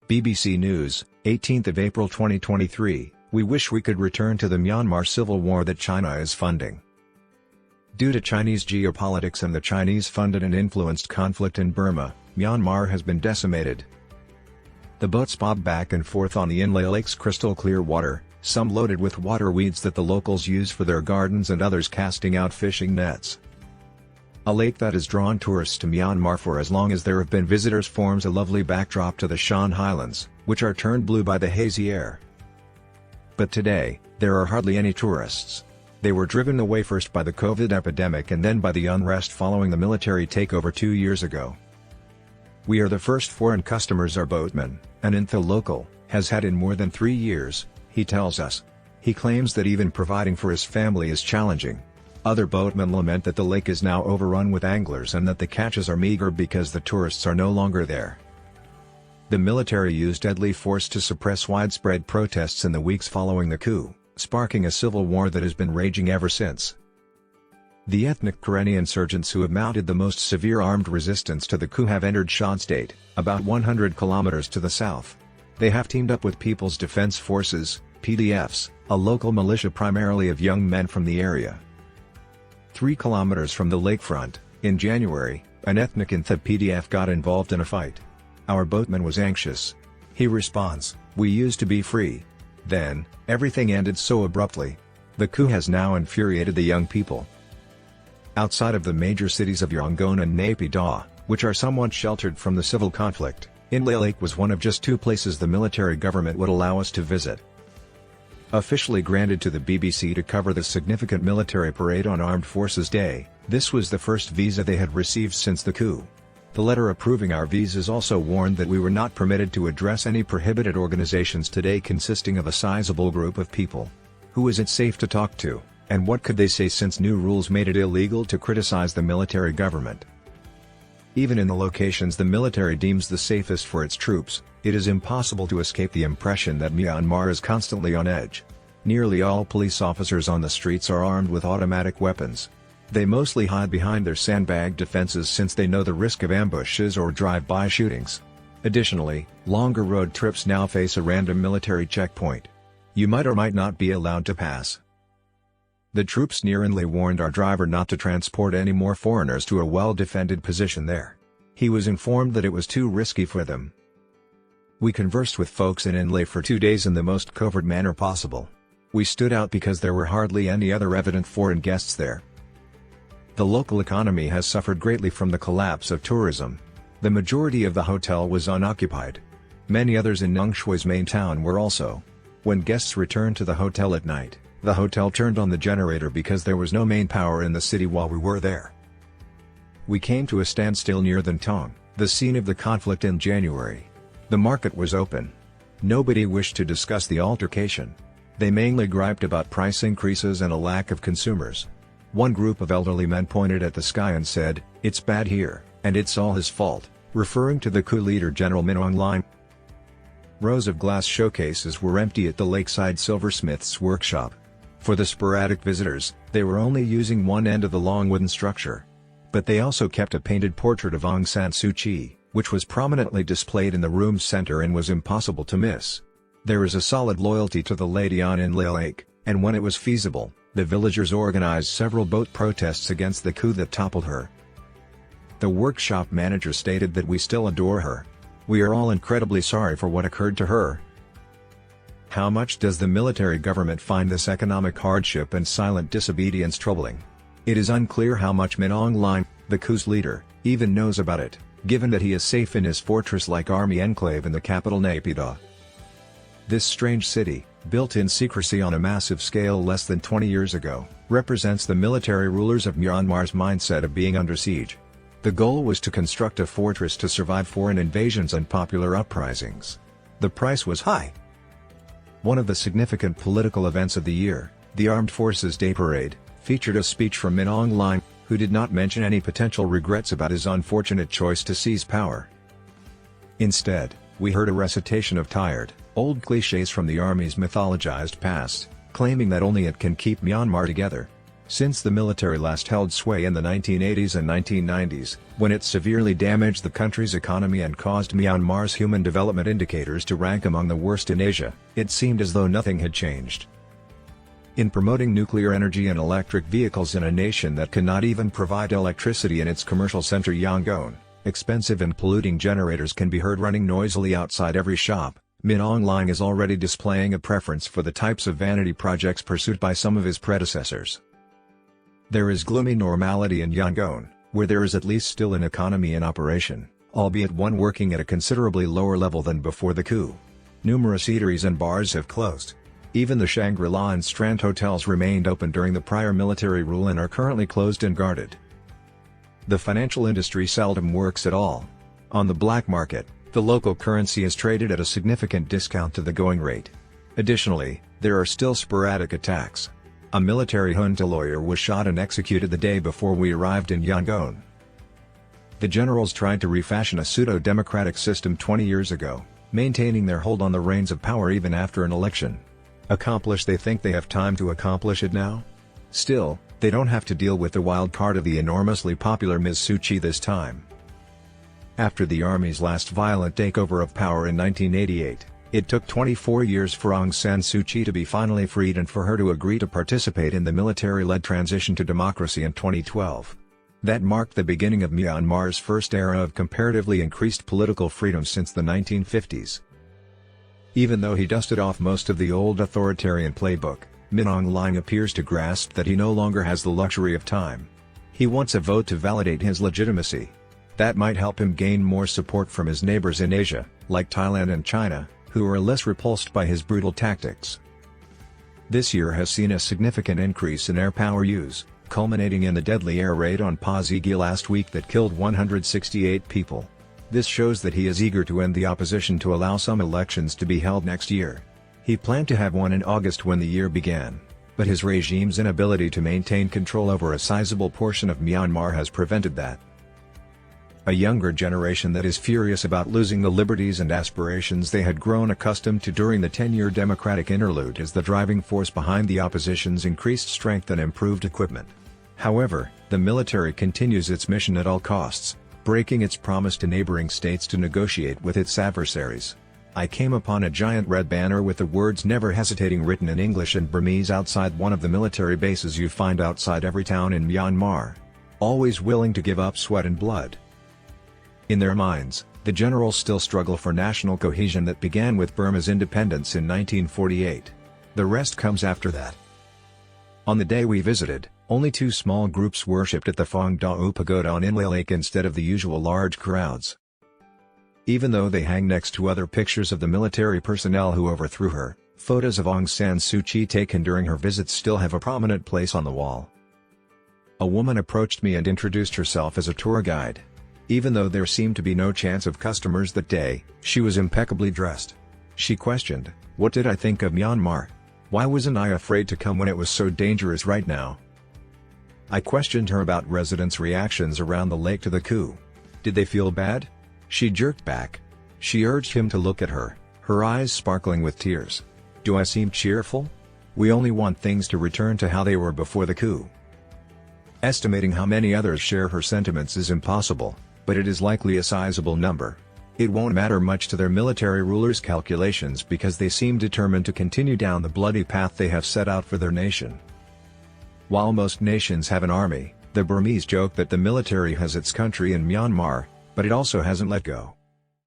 BBC News, 18th of April 2023, we wish we could return to the Myanmar civil war that China is funding. Due to Chinese geopolitics and the Chinese-funded and influenced conflict in Burma, Myanmar has been decimated. The boats bob back and forth on the Inle Lake's crystal-clear water, some loaded with water weeds that the locals use for their gardens and others casting out fishing nets. A lake that has drawn tourists to Myanmar for as long as there have been visitors forms a lovely backdrop to the Shan highlands, which are turned blue by the hazy air. But today, there are hardly any tourists. They were driven away first by the COVID epidemic and then by the unrest following the military takeover 2 years ago. We are the first foreign customers our boatman, an Intha local, has had in more than 3 years, he tells us. He claims that even providing for his family is challenging. Other boatmen lament that the lake is now overrun with anglers and that the catches are meager because the tourists are no longer there. The military used deadly force to suppress widespread protests in the weeks following the coup, sparking a civil war that has been raging ever since. The ethnic Karenni insurgents who have mounted the most severe armed resistance to the coup have entered Shan state, about 100 kilometers to the south. They have teamed up with People's Defense Forces, PDFs, a local militia primarily of young men from the area. 3 kilometers from the lakefront, in January, an ethnic Intha PDF got involved in a fight. Our boatman was anxious. He responds, "We used to be free. Then, everything ended so abruptly. The coup has now infuriated the young people." Outside of the major cities of Yangon and Naypyidaw, which are somewhat sheltered from the civil conflict, Inle Lake was one of just 2 places the military government would allow us to visit. Officially granted to the BBC to cover the significant military parade on Armed Forces Day, this was the first visa they had received since the coup. The letter approving our visas also warned that we were not permitted to address any prohibited organizations today consisting of a sizable group of people. Who is it safe to talk to, and what could they say since new rules made it illegal to criticize the military government? Even in the locations the military deems the safest for its troops, it is impossible to escape the impression that Myanmar is constantly on edge. Nearly all police officers on the streets are armed with automatic weapons. They mostly hide behind their sandbag defenses since they know the risk of ambushes or drive-by shootings. Additionally, longer road trips now face a random military checkpoint. You might or might not be allowed to pass. The troops near Inle warned our driver not to transport any more foreigners to a well-defended position there. He was informed that it was too risky for them. We conversed with folks in Inle for 2 days in the most covert manner possible. We stood out because there were hardly any other evident foreign guests there. The local economy has suffered greatly from the collapse of tourism. The majority of the hotel was unoccupied. Many others in Nung Shui's main town were also. When guests returned to the hotel at night, the hotel turned on the generator because there was no main power in the city while we were there. We came to a standstill near Thantong, the scene of the conflict in January. The market was open. Nobody wished to discuss the altercation. They mainly griped about price increases and a lack of consumers. One group of elderly men pointed at the sky and said, "It's bad here, and it's all his fault," referring to the coup leader General Min Aung Hlaing. Rows of glass showcases were empty at the lakeside silversmith's workshop. For the sporadic visitors, they were only using one end of the long wooden structure. But they also kept a painted portrait of Aung San Suu Kyi, which was prominently displayed in the room's center and was impossible to miss. There is a solid loyalty to the lady on Inle Lake, and when it was feasible, the villagers organized several boat protests against the coup that toppled her. The workshop manager stated that we still adore her. We are all incredibly sorry for what occurred to her. How much does the military government find this economic hardship and silent disobedience troubling? It is unclear how much Min Aung Hlaing, the coup's leader, even knows about it, given that he is safe in his fortress-like army enclave in the capital Naypyidaw. This strange city, built in secrecy on a massive scale less than 20 years ago, represents the military rulers of Myanmar's mindset of being under siege. The goal was to construct a fortress to survive foreign invasions and popular uprisings. The price was high. One of the significant political events of the year, the Armed Forces Day Parade, featured a speech from Min Aung Hlaing, who did not mention any potential regrets about his unfortunate choice to seize power. Instead, we heard a recitation of tired, old clichés from the army's mythologized past, claiming that only it can keep Myanmar together. Since the military last held sway in the 1980s and 1990s, when it severely damaged the country's economy and caused Myanmar's human development indicators to rank among the worst in Asia, it seemed as though nothing had changed. In promoting nuclear energy and electric vehicles in a nation that cannot even provide electricity in its commercial center Yangon, expensive and polluting generators can be heard running noisily outside every shop. Min Aung Hlaing is already displaying a preference for the types of vanity projects pursued by some of his predecessors. There is gloomy normality in Yangon, where there is at least still an economy in operation, albeit one working at a considerably lower level than before the coup. Numerous eateries and bars have closed. Even the Shangri-La and Strand hotels remained open during the prior military rule and are currently closed and guarded. The financial industry seldom works at all. On the black market, the local currency is traded at a significant discount to the going rate. Additionally, there are still sporadic attacks. A military junta lawyer was shot and executed the day before we arrived in Yangon. The generals tried to refashion a pseudo-democratic system 20 years ago, maintaining their hold on the reins of power even after an election. They think they have time to accomplish it now? Still, they don't have to deal with the wild card of the enormously popular Ms. Suu Kyi this time. After the army's last violent takeover of power in 1988, it took 24 years for Aung San Suu Kyi to be finally freed and for her to agree to participate in the military-led transition to democracy in 2012. That marked the beginning of Myanmar's first era of comparatively increased political freedom since the 1950s. Even though he dusted off most of the old authoritarian playbook, Min Aung Hlaing appears to grasp that he no longer has the luxury of time. He wants a vote to validate his legitimacy. That might help him gain more support from his neighbors in Asia, like Thailand and China, who are less repulsed by his brutal tactics. This year has seen a significant increase in air power use, culminating in the deadly air raid on Pazigie last week that killed 168 people. This shows that he is eager to end the opposition to allow some elections to be held next year. He planned to have one in August when the year began, but his regime's inability to maintain control over a sizable portion of Myanmar has prevented that. A younger generation that is furious about losing the liberties and aspirations they had grown accustomed to during the 10-year democratic interlude is the driving force behind the opposition's increased strength and improved equipment. However, the military continues its mission at all costs, breaking its promise to neighboring states to negotiate with its adversaries. I came upon a giant red banner with the words "Never Hesitating" written in English and Burmese outside one of the military bases you find outside every town in Myanmar. Always willing to give up sweat and blood. In their minds, the generals still struggle for national cohesion that began with Burma's independence in 1948. The rest comes after that. On the day we visited, only two small groups worshipped at the Phang Da'u Pagoda on Inle Lake instead of the usual large crowds. Even though they hang next to other pictures of the military personnel who overthrew her, photos of Aung San Suu Kyi taken during her visits still have a prominent place on the wall. A woman approached me and introduced herself as a tour guide. Even though there seemed to be no chance of customers that day, she was impeccably dressed. She questioned, "What did I think of Myanmar? Why wasn't I afraid to come when it was so dangerous right now?" I questioned her about residents' reactions around the lake to the coup. Did they feel bad? She jerked back. She urged him to look at her, her eyes sparkling with tears. "Do I seem cheerful? We only want things to return to how they were before the coup." Estimating how many others share her sentiments is impossible, but it is likely a sizable number. It won't matter much to their military rulers' calculations because they seem determined to continue down the bloody path they have set out for their nation. While most nations have an army, the Burmese joke that the military has its country in Myanmar, but it also hasn't let go.